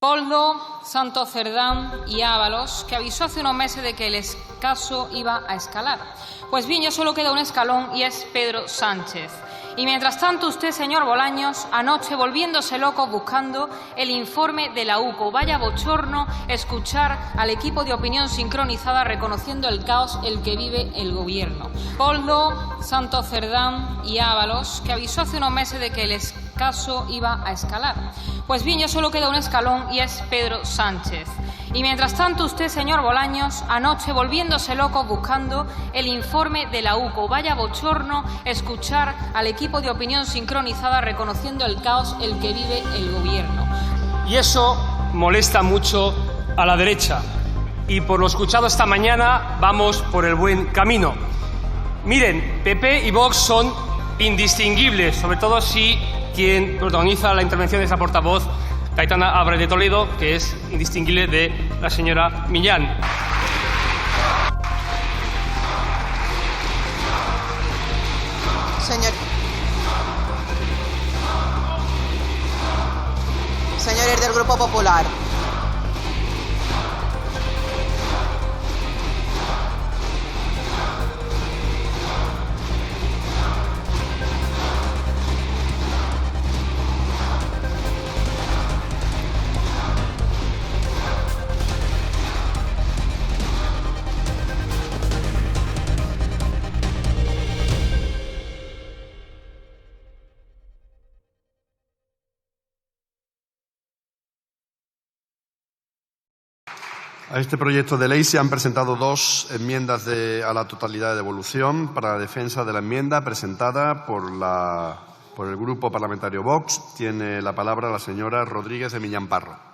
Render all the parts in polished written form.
Koldo, Santos Cerdán y Ábalos, que avisó hace unos meses de que el caso iba a escalar. Pues bien, ya solo queda un escalón y es Pedro Sánchez. Y mientras tanto usted, señor Bolaños, anoche volviéndose loco buscando el informe de la UCO. Vaya bochorno escuchar al equipo de opinión sincronizada reconociendo el caos el que vive el Gobierno. Koldo, Santos Cerdán y Ábalos, que avisó hace unos meses de que el caso iba a escalar. Pues bien, ya solo queda un escalón y es Pedro Sánchez. Y mientras tanto usted, señor Bolaños, anoche volviéndose loco buscando el informe de la UCO. Vaya bochorno escuchar al equipo de opinión sincronizada reconociendo el caos el que vive el Gobierno. Y eso molesta mucho a la derecha. Y por lo escuchado esta mañana vamos por el buen camino. Miren, PP y Vox son indistinguibles, sobre todo si quien protagoniza la intervención de esa portavoz, Cayetana Álvarez de Toledo, que es indistinguible de la señora Millán. Señores del Grupo Popular. A este proyecto de ley se han presentado dos enmiendas a la totalidad de devolución. Para la defensa de la enmienda presentada por el Grupo Parlamentario Vox, tiene la palabra la señora Rodríguez de Millán Parro.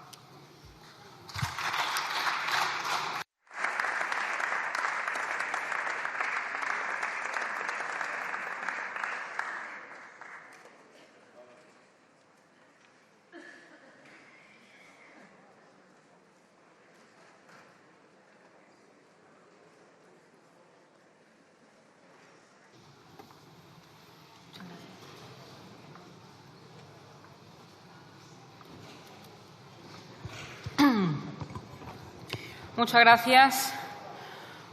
Muchas gracias.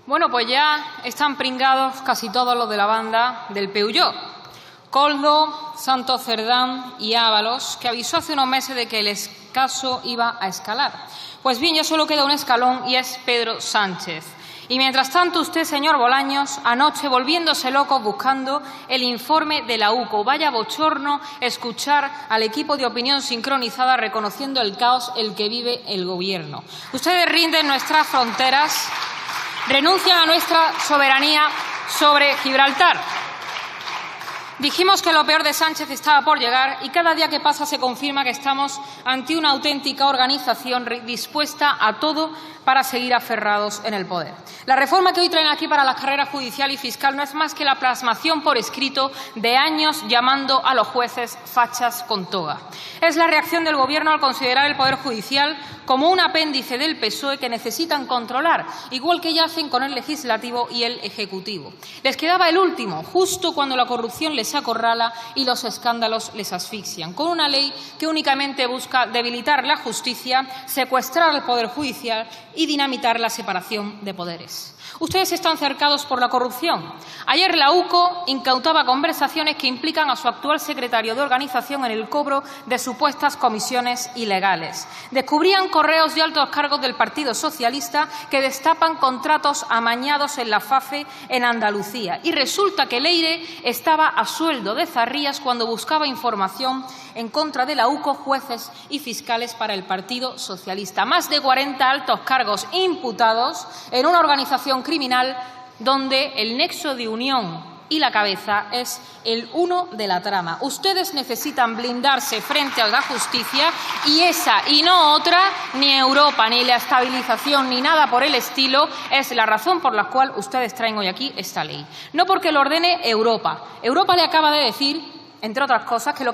Bueno, pues ya están pringados casi todos los de la banda del Peugeot. Koldo, Santos Cerdán y Ábalos, que avisó hace unos meses de que el caso iba a escalar. Pues bien, ya solo queda un escalón y es Pedro Sánchez. Y mientras tanto usted, señor Bolaños, anoche volviéndose loco buscando el informe de la UCO. Vaya bochorno escuchar al equipo de opinión sincronizada reconociendo el caos el que vive el Gobierno. Ustedes rinden nuestras fronteras, renuncian a nuestra soberanía sobre Gibraltar. Dijimos que lo peor de Sánchez estaba por llegar y cada día que pasa se confirma que estamos ante una auténtica organización dispuesta a todo para seguir aferrados en el poder. La reforma que hoy traen aquí para la carrera judicial y fiscal no es más que la plasmación por escrito de años llamando a los jueces fachas con toga. Es la reacción del Gobierno al considerar el Poder Judicial como un apéndice del PSOE que necesitan controlar, igual que ya hacen con el Legislativo y el Ejecutivo. Les quedaba el último, justo cuando la corrupción les acorrala y los escándalos les asfixian, con una ley que únicamente busca debilitar la justicia, secuestrar el Poder Judicial y dinamitar la separación de poderes. Ustedes están cercados por la corrupción. Ayer la UCO incautaba conversaciones que implican a su actual secretario de organización en el cobro de supuestas comisiones ilegales. Descubrían correos de altos cargos del Partido Socialista que destapan contratos amañados en la FAFE en Andalucía. Y resulta que Leire estaba a sueldo de Zarrías cuando buscaba información en contra de la UCO, jueces y fiscales para el Partido Socialista. Más de 40 altos cargos imputados en una organización criminal donde el nexo de unión y la cabeza es el uno de la trama. Ustedes necesitan blindarse frente a la justicia y esa y no otra, ni Europa, ni la estabilización, ni nada por el estilo, es la razón por la cual ustedes traen hoy aquí esta ley. No porque lo ordene Europa. Europa le acaba de decir, entre otras cosas, que lo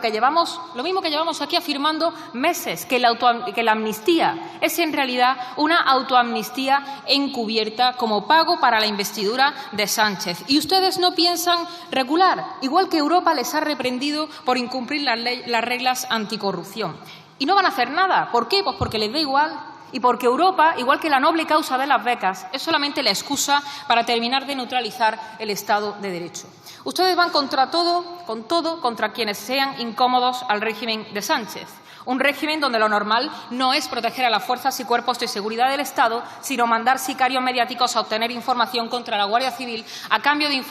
mismo que llevamos aquí afirmando meses, que la amnistía es en realidad una autoamnistía encubierta como pago para la investidura de Sánchez. Y ustedes no piensan regular, igual que Europa les ha reprendido por incumplir las reglas anticorrupción. Y no van a hacer nada. ¿Por qué? Pues porque les da igual. Y porque Europa, igual que la noble causa de las becas, es solamente la excusa para terminar de neutralizar el Estado de Derecho. Ustedes van contra todo, contra quienes sean incómodos al régimen de Sánchez. Un régimen donde lo normal no es proteger a las fuerzas y cuerpos de seguridad del Estado, sino mandar sicarios mediáticos a obtener información contra la Guardia Civil a cambio de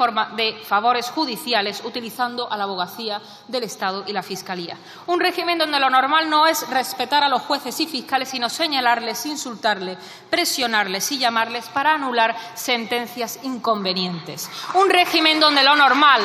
favores judiciales, utilizando a la abogacía del Estado y la Fiscalía. Un régimen donde lo normal no es respetar a los jueces y fiscales, sino señalarles, insultarles, presionarles y llamarles para anular sentencias inconvenientes. Un régimen donde lo normal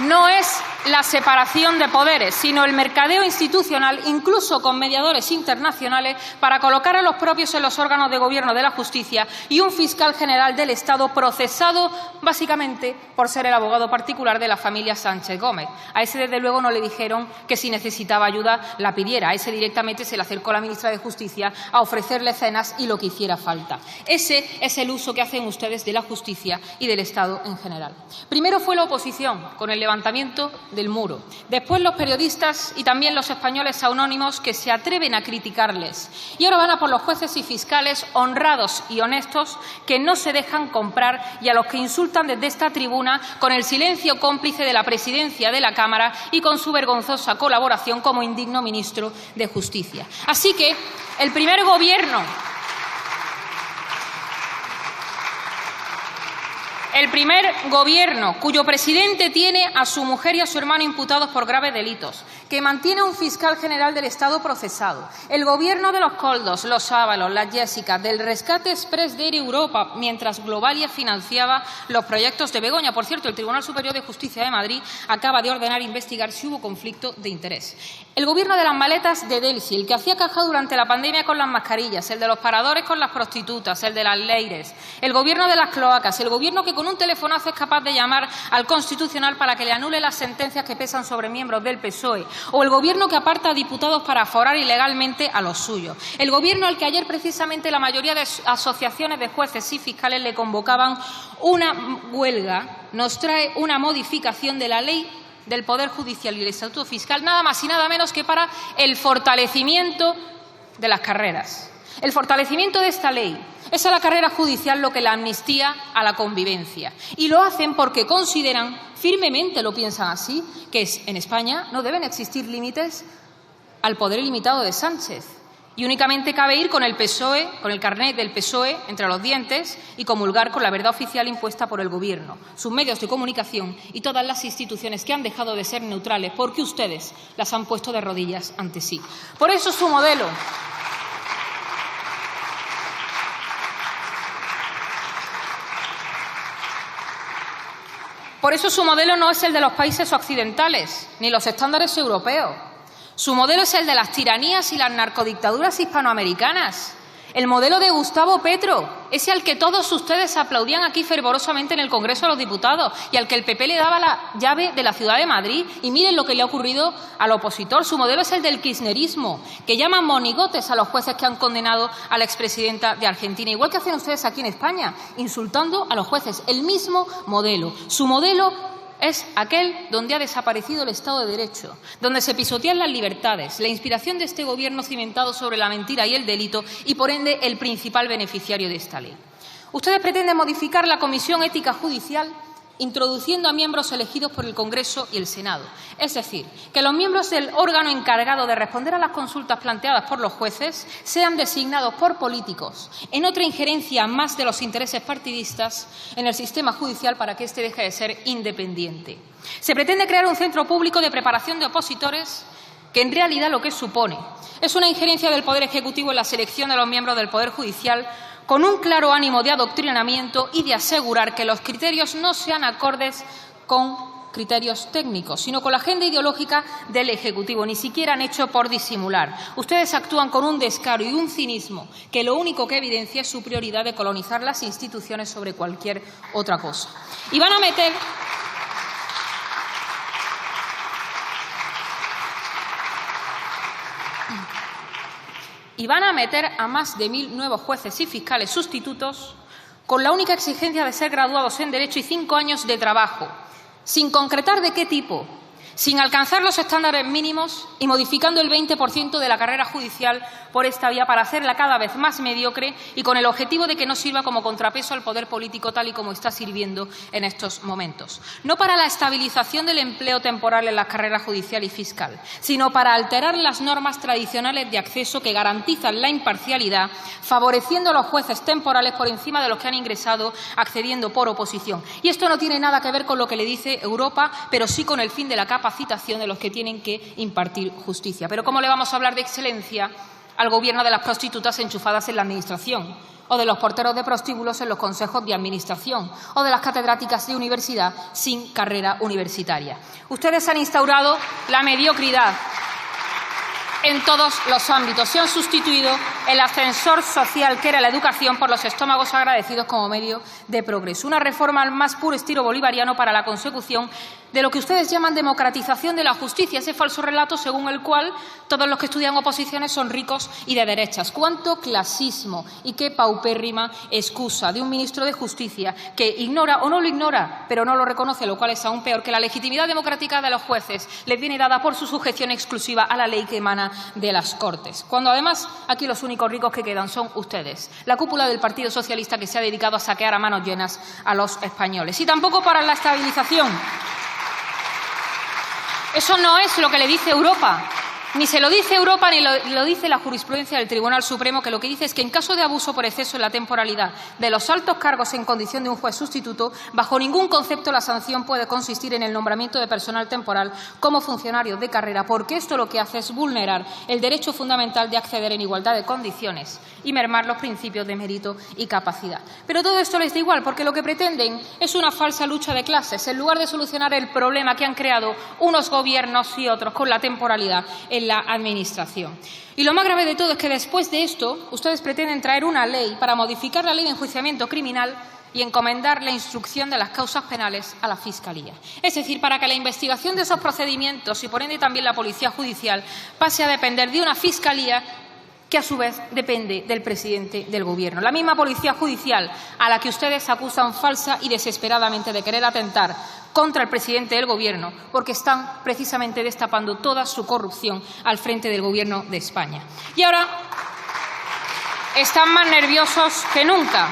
no es la separación de poderes, sino el mercadeo institucional, incluso con mediadores internacionales, para colocar a los propios en los órganos de gobierno de la justicia y un fiscal general del Estado procesado básicamente por ser el abogado particular de la familia Sánchez Gómez. A ese, desde luego, no le dijeron que si necesitaba ayuda la pidiera. A ese directamente se le acercó la ministra de Justicia a ofrecerle cenas y lo que hiciera falta. Ese es el uso que hacen ustedes de la justicia y del Estado en general. Primero fue la oposición, con el levantamiento del muro. Después los periodistas y también los españoles anónimos que se atreven a criticarles. Y ahora van a por los jueces y fiscales honrados y honestos que no se dejan comprar y a los que insultan desde esta tribuna con el silencio cómplice de la presidencia de la Cámara y con su vergonzosa colaboración como indigno ministro de Justicia. Así que el primer gobierno cuyo presidente tiene a su mujer y a su hermano imputados por graves delitos, que mantiene un fiscal general del Estado procesado, el Gobierno de los Koldos, los Ábalos, las Jessicas, del rescate exprés de Air Europa, mientras Globalia financiaba los proyectos de Begoña. Por cierto, el Tribunal Superior de Justicia de Madrid acaba de ordenar investigar si hubo conflicto de interés. El Gobierno de las maletas de Delsi, el que hacía caja durante la pandemia con las mascarillas, el de los paradores con las prostitutas, el de las leires, el Gobierno de las cloacas, el Gobierno que con un telefonazo es capaz de llamar al Constitucional para que le anule las sentencias que pesan sobre miembros del PSOE, o el Gobierno que aparta a diputados para aforar ilegalmente a los suyos, el Gobierno al que ayer precisamente la mayoría de asociaciones de jueces y fiscales le convocaban una huelga, nos trae una modificación de la ley del Poder Judicial y el Estatuto Fiscal, nada más y nada menos que para el fortalecimiento de las carreras. El fortalecimiento de esta ley es a la carrera judicial lo que la amnistía a la convivencia. Y lo hacen porque consideran, firmemente lo piensan así, que en España no deben existir límites al poder ilimitado de Sánchez. Y únicamente cabe ir con el PSOE, con el carnet del PSOE entre los dientes y comulgar con la verdad oficial impuesta por el Gobierno, sus medios de comunicación y todas las instituciones que han dejado de ser neutrales porque ustedes las han puesto de rodillas ante sí. Por eso su modelo no es el de los países occidentales, ni los estándares europeos. Su modelo es el de las tiranías y las narcodictaduras hispanoamericanas. El modelo de Gustavo Petro, ese al que todos ustedes aplaudían aquí fervorosamente en el Congreso de los Diputados y al que el PP le daba la llave de la Ciudad de Madrid. Y miren lo que le ha ocurrido al opositor. Su modelo es el del kirchnerismo, que llaman monigotes a los jueces que han condenado a la expresidenta de Argentina, igual que hacen ustedes aquí en España, insultando a los jueces. El mismo modelo. Su modelo es aquel donde ha desaparecido el Estado de Derecho, donde se pisotean las libertades, la inspiración de este Gobierno cimentado sobre la mentira y el delito y, por ende, el principal beneficiario de esta ley. Ustedes pretenden modificar la Comisión Ética Judicial introduciendo a miembros elegidos por el Congreso y el Senado. Es decir, que los miembros del órgano encargado de responder a las consultas planteadas por los jueces sean designados por políticos, en otra injerencia más de los intereses partidistas en el sistema judicial para que éste deje de ser independiente. Se pretende crear un centro público de preparación de opositores que en realidad lo que supone es una injerencia del Poder Ejecutivo en la selección de los miembros del Poder Judicial con un claro ánimo de adoctrinamiento y de asegurar que los criterios no sean acordes con criterios técnicos, sino con la agenda ideológica del Ejecutivo, ni siquiera han hecho por disimular. Ustedes actúan con un descaro y un cinismo que lo único que evidencia es su prioridad de colonizar las instituciones sobre cualquier otra cosa. Y van a meter a más de 1000 nuevos jueces y fiscales sustitutos con la única exigencia de ser graduados en Derecho y 5 años de trabajo, sin concretar de qué tipo, sin alcanzar los estándares mínimos y modificando el 20% de la carrera judicial por esta vía para hacerla cada vez más mediocre y con el objetivo de que no sirva como contrapeso al poder político tal y como está sirviendo en estos momentos. No para la estabilización del empleo temporal en la carrera judicial y fiscal, sino para alterar las normas tradicionales de acceso que garantizan la imparcialidad, favoreciendo a los jueces temporales por encima de los que han ingresado accediendo por oposición. Y esto no tiene nada que ver con lo que le dice Europa, pero sí con el fin de la capacitación de los que tienen que impartir justicia. Pero ¿cómo le vamos a hablar de excelencia al Gobierno de las prostitutas enchufadas en la Administración, o de los porteros de prostíbulos en los consejos de administración, o de las catedráticas de universidad sin carrera universitaria? Ustedes han instaurado la mediocridad en todos los ámbitos. Se han sustituido el ascensor social que era la educación por los estómagos agradecidos como medio de progreso. Una reforma al más puro estilo bolivariano para la consecución de lo que ustedes llaman democratización de la justicia, ese falso relato según el cual todos los que estudian oposiciones son ricos y de derechas. ¡Cuánto clasismo y qué paupérrima excusa de un ministro de Justicia que ignora o no lo ignora, pero no lo reconoce, lo cual es aún peor, que la legitimidad democrática de los jueces les viene dada por su sujeción exclusiva a la ley que emana de las Cortes, cuando además aquí los únicos ricos que quedan son ustedes, la cúpula del Partido Socialista que se ha dedicado a saquear a manos llenas a los españoles. Y tampoco para la estabilización. Eso no es lo que le dice Europa. Ni se lo dice Europa ni lo dice la jurisprudencia del Tribunal Supremo, que lo que dice es que en caso de abuso por exceso en la temporalidad de los altos cargos en condición de un juez sustituto, bajo ningún concepto la sanción puede consistir en el nombramiento de personal temporal como funcionario de carrera, porque esto lo que hace es vulnerar el derecho fundamental de acceder en igualdad de condiciones y mermar los principios de mérito y capacidad. Pero todo esto les da igual, porque lo que pretenden es una falsa lucha de clases, en lugar de solucionar el problema que han creado unos gobiernos y otros con la temporalidad en la Administración. Y lo más grave de todo es que después de esto ustedes pretenden traer una ley para modificar la ley de enjuiciamiento criminal y encomendar la instrucción de las causas penales a la Fiscalía. Es decir, para que la investigación de esos procedimientos y por ende también la Policía Judicial pase a depender de una Fiscalía que a su vez depende del presidente del Gobierno. La misma Policía Judicial a la que ustedes acusan falsa y desesperadamente de querer atentar contra el presidente del Gobierno, porque están precisamente destapando toda su corrupción al frente del Gobierno de España. Y ahora están más nerviosos que nunca.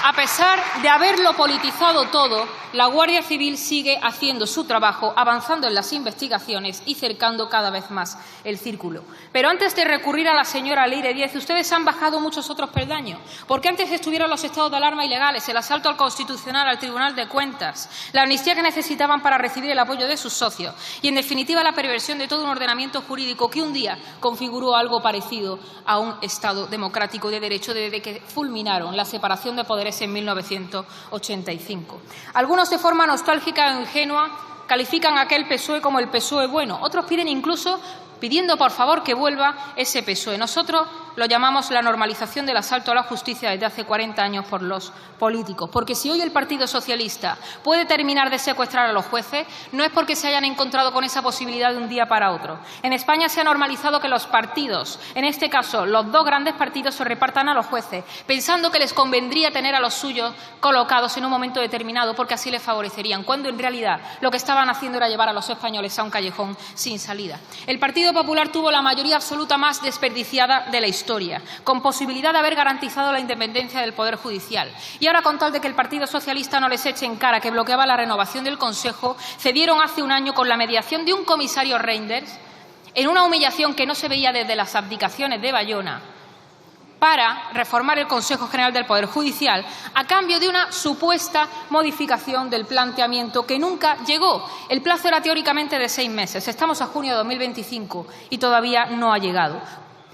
A pesar de haberlo politizado todo, la Guardia Civil sigue haciendo su trabajo, avanzando en las investigaciones y cercando cada vez más el círculo. Pero antes de recurrir a la señora Leire Díez, ustedes han bajado muchos otros peldaños, porque antes estuvieron los estados de alarma ilegales, el asalto al Constitucional, al Tribunal de Cuentas, la amnistía que necesitaban para recibir el apoyo de sus socios y, en definitiva, la perversión de todo un ordenamiento jurídico que un día configuró algo parecido a un Estado democrático de derecho desde que fulminaron la separación de poderes en 1985. Algunos, de forma nostálgica e ingenua, califican a aquel PSOE como el PSOE bueno. Otros piden incluso pidiendo por favor que vuelva ese PSOE. Nosotros lo llamamos la normalización del asalto a la justicia desde hace 40 años por los políticos. Porque si hoy el Partido Socialista puede terminar de secuestrar a los jueces, no es porque se hayan encontrado con esa posibilidad de un día para otro. En España se ha normalizado que los partidos, en este caso los dos grandes partidos, se repartan a los jueces, pensando que les convendría tener a los suyos colocados en un momento determinado porque así les favorecerían, cuando en realidad lo que estaban haciendo era llevar a los españoles a un callejón sin salida. El Partido Popular tuvo la mayoría absoluta más desperdiciada de la historia, con posibilidad de haber garantizado la independencia del Poder Judicial. Y ahora, con tal de que el Partido Socialista no les eche en cara que bloqueaba la renovación del Consejo, cedieron hace un año con la mediación de un comisario Reinders, en una humillación que no se veía desde las abdicaciones de Bayona, para reformar el Consejo General del Poder Judicial a cambio de una supuesta modificación del planteamiento que nunca llegó. El plazo era teóricamente de 6 meses. Estamos a junio de 2025 y todavía no ha llegado.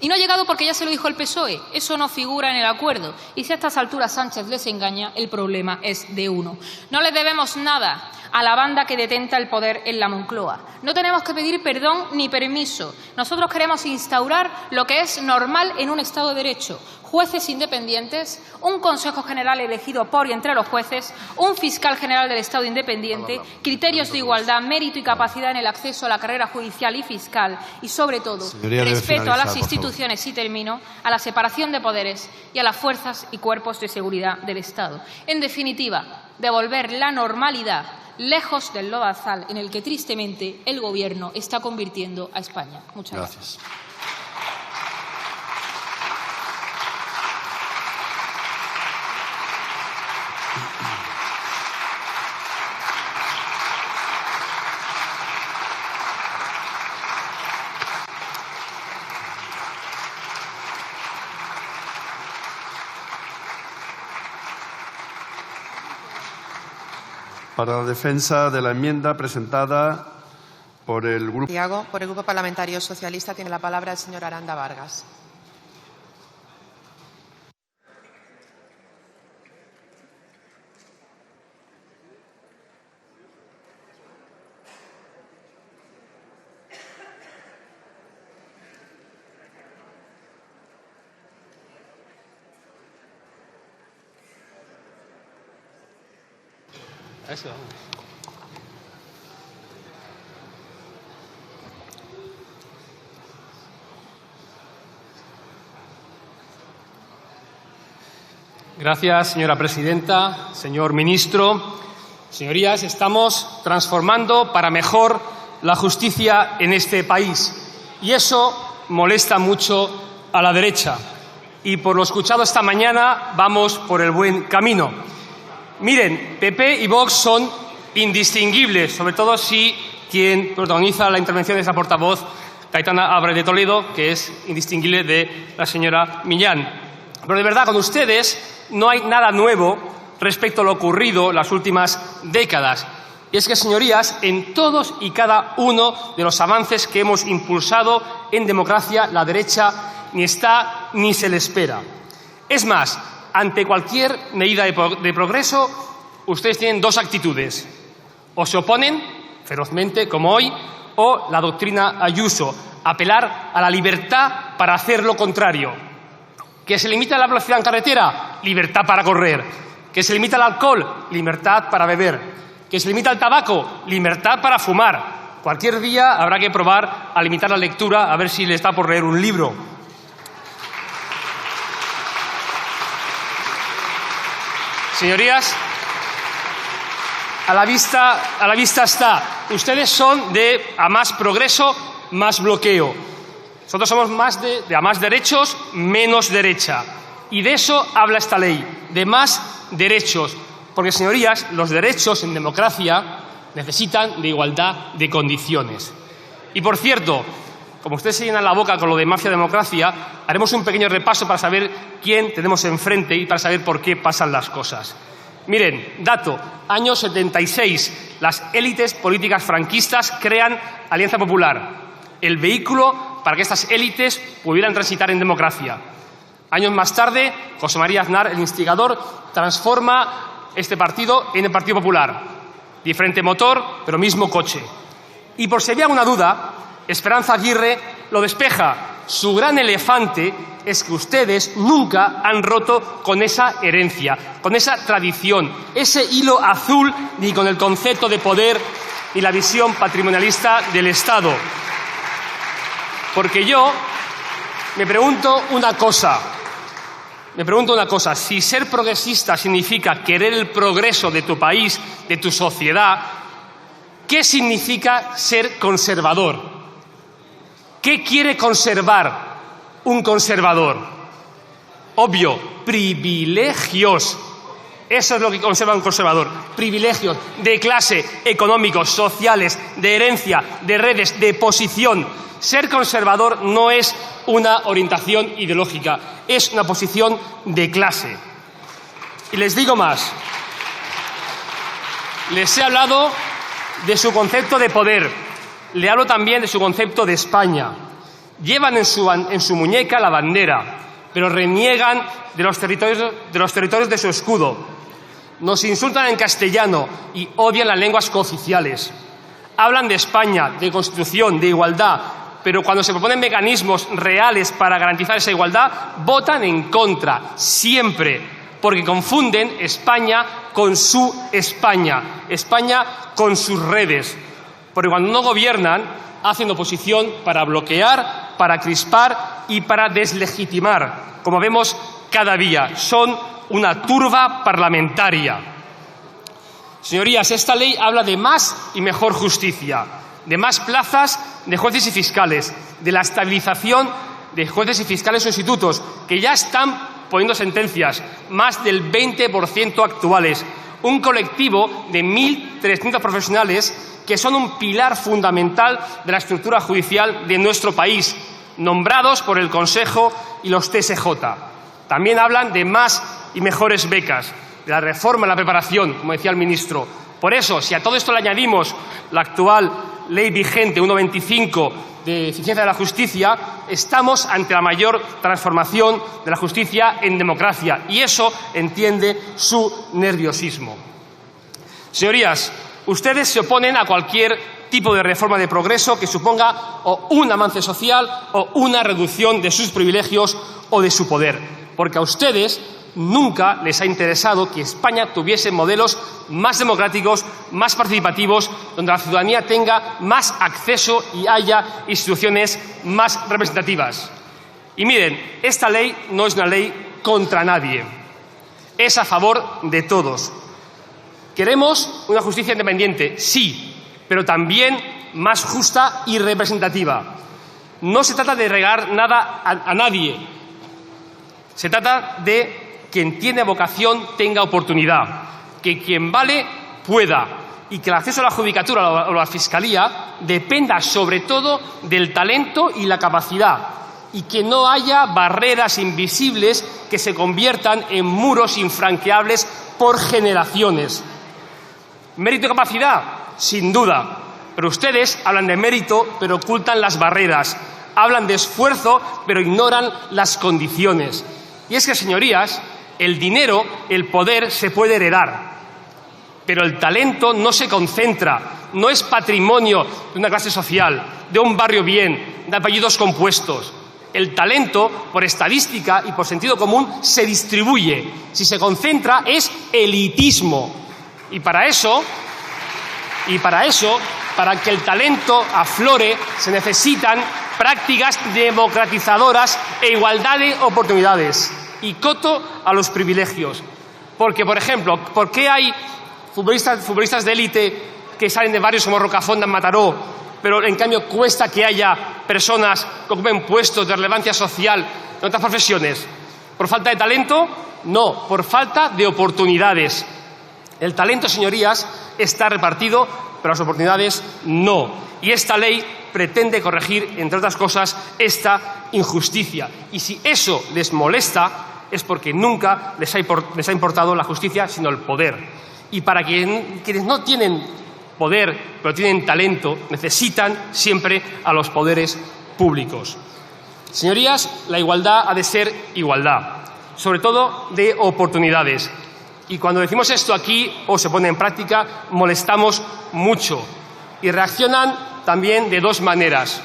Y no ha llegado porque ya se lo dijo el PSOE. Eso no figura en el acuerdo. Y si a estas alturas Sánchez les engaña, el problema es de uno. No le debemos nada a la banda que detenta el poder en la Moncloa. No tenemos que pedir perdón ni permiso. Nosotros queremos instaurar lo que es normal en un Estado de Derecho: jueces independientes, un Consejo General elegido por y entre los jueces, un fiscal general del Estado independiente, criterios de igualdad, mérito y capacidad en el acceso a la carrera judicial y fiscal y, sobre todo, respeto a las instituciones, y termino, a la separación de poderes y a las fuerzas y cuerpos de seguridad del Estado. En definitiva, devolver la normalidad, lejos del lodazal en el que tristemente el Gobierno está convirtiendo a España. Muchas gracias. Para la defensa de la enmienda presentada por el Grupo... Santiago, por el Grupo Parlamentario Socialista, tiene la palabra el señor Aranda Vargas. Gracias, señora presidenta, señor ministro. Señorías, estamos transformando para mejor la justicia en este país y eso molesta mucho a la derecha. Y por lo escuchado esta mañana vamos por el buen camino. Miren, PP y Vox son indistinguibles, sobre todo si quien protagoniza la intervención es la portavoz Cayetana Álvarez de Toledo, que es indistinguible de la señora Millán. Pero de verdad, con ustedes no hay nada nuevo respecto a lo ocurrido en las últimas décadas. Y es que, señorías, en todos y cada uno de los avances que hemos impulsado en democracia, la derecha ni está ni se le espera. Es más, ante cualquier medida de progreso, ustedes tienen dos actitudes. O se oponen ferozmente, como hoy, o la doctrina Ayuso, apelar a la libertad para hacer lo contrario. ¿Que se limita la velocidad en carretera? Libertad para correr. ¿Que se limita el alcohol? Libertad para beber. ¿Que se limita el tabaco? Libertad para fumar. Cualquier día habrá que probar a limitar la lectura, a ver si le está por leer un libro. Señorías, a la vista está. Ustedes son de a más progreso, más bloqueo. Nosotros somos de a más derechos, menos derecha. Y de eso habla esta ley, de más derechos. Porque, señorías, los derechos en democracia necesitan de igualdad de condiciones. Y, por cierto, como ustedes se llenan la boca con lo de mafia-democracia, haremos un pequeño repaso para saber quién tenemos enfrente y para saber por qué pasan las cosas. Miren, dato, año 76, las élites políticas franquistas crean Alianza Popular, el vehículo para que estas élites pudieran transitar en democracia. Años más tarde, José María Aznar, el instigador, transforma este partido en el Partido Popular. Diferente motor, pero mismo coche. Y por si había una duda, Esperanza Aguirre lo despeja. Su gran elefante es que ustedes nunca han roto con esa herencia, con esa tradición, ese hilo azul, ni con el concepto de poder ni la visión patrimonialista del Estado. Porque yo me pregunto una cosa, si ser progresista significa querer el progreso de tu país, de tu sociedad, ¿qué significa ser conservador? ¿Qué quiere conservar un conservador? Obvio, privilegios. Eso es lo que conserva un conservador. Privilegios de clase, económicos, sociales, de herencia, de redes, de posición. Ser conservador no es una orientación ideológica, es una posición de clase. Y les digo más. Les he hablado de su concepto de poder. Le hablo también de su concepto de España. Llevan en su muñeca la bandera, pero reniegan de los territorios de su escudo. Nos insultan en castellano y odian las lenguas cooficiales. Hablan de España, de Constitución, de igualdad, pero cuando se proponen mecanismos reales para garantizar esa igualdad, votan en contra, siempre, porque confunden España con su España, España con sus redes. Porque cuando no gobiernan, hacen oposición para bloquear, para crispar y para deslegitimar, como vemos cada día. Son una turba parlamentaria. Señorías, esta ley habla de más y mejor justicia, de más plazas de jueces y fiscales, de la estabilización de jueces y fiscales sustitutos, que ya están poniendo sentencias, más del 20% actuales. Un colectivo de 1.300 profesionales que son un pilar fundamental de la estructura judicial de nuestro país, nombrados por el Consejo y los TSJ. También hablan de más y mejores becas, de la reforma en la preparación, como decía el ministro. Por eso, si a todo esto le añadimos la actual ley vigente 1.25 de eficiencia de la justicia, estamos ante la mayor transformación de la justicia en democracia, y eso entiende su nerviosismo. Señorías, ustedes se oponen a cualquier tipo de reforma de progreso que suponga o un avance social o una reducción de sus privilegios o de su poder, porque a ustedes nunca les ha interesado que España tuviese modelos más democráticos, más participativos, donde la ciudadanía tenga más acceso y haya instituciones más representativas. Y miren, esta ley no es una ley contra nadie, es a favor de todos. ¿Queremos una justicia independiente? Sí, pero también más justa y representativa. No se trata de regalar nada a nadie, se trata de quien tiene vocación tenga oportunidad, que quien vale pueda, y que el acceso a la judicatura o a la fiscalía dependa sobre todo del talento y la capacidad, y que no haya barreras invisibles que se conviertan en muros infranqueables por generaciones. ¿Mérito y capacidad? Sin duda, pero ustedes hablan de mérito pero ocultan las barreras, hablan de esfuerzo pero ignoran las condiciones. Y es que, señorías, el dinero, el poder se puede heredar, pero el talento no se concentra, no es patrimonio de una clase social, de un barrio bien, de apellidos compuestos. El talento, por estadística y por sentido común, se distribuye. Si se concentra, es elitismo. Y para eso, para que el talento aflore, se necesitan prácticas democratizadoras e igualdad de oportunidades. Y coto a los privilegios. Porque, por ejemplo, ¿por qué hay futbolistas de élite que salen de barrios como Rocafonda, en Mataró, pero en cambio cuesta que haya personas que ocupen puestos de relevancia social en otras profesiones? ¿Por falta de talento? No, por falta de oportunidades. El talento, señorías, está repartido, pero las oportunidades no. Y esta ley pretende corregir, entre otras cosas, esta injusticia. Y si eso les molesta, es porque nunca les ha importado la justicia, sino el poder. Y para quienes no tienen poder, pero tienen talento, necesitan siempre a los poderes públicos. Señorías, la igualdad ha de ser igualdad, sobre todo de oportunidades. Y cuando decimos esto aquí o se pone en práctica, molestamos mucho. Y reaccionan también de dos maneras.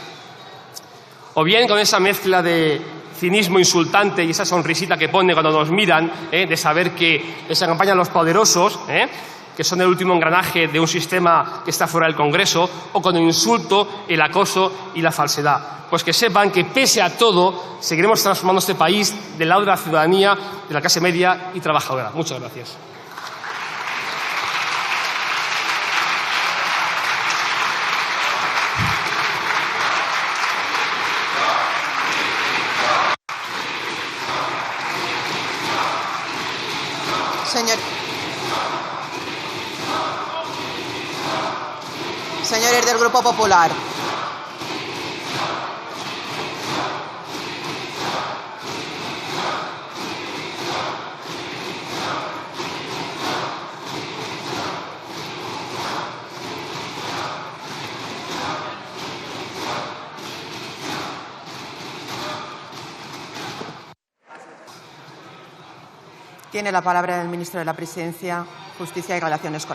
O bien con esa mezcla de cinismo insultante y esa sonrisita que pone cuando nos miran, de saber que les acompañan los poderosos, que son el último engranaje de un sistema que está fuera del Congreso, o con el insulto, el acoso y la falsedad. Pues que sepan que, pese a todo, seguiremos transformando este país del lado de la ciudadanía, de la clase media y trabajadora. Muchas gracias. Señores del Grupo Popular. Tiene la palabra el ministro de la Presidencia, Justicia y Relaciones con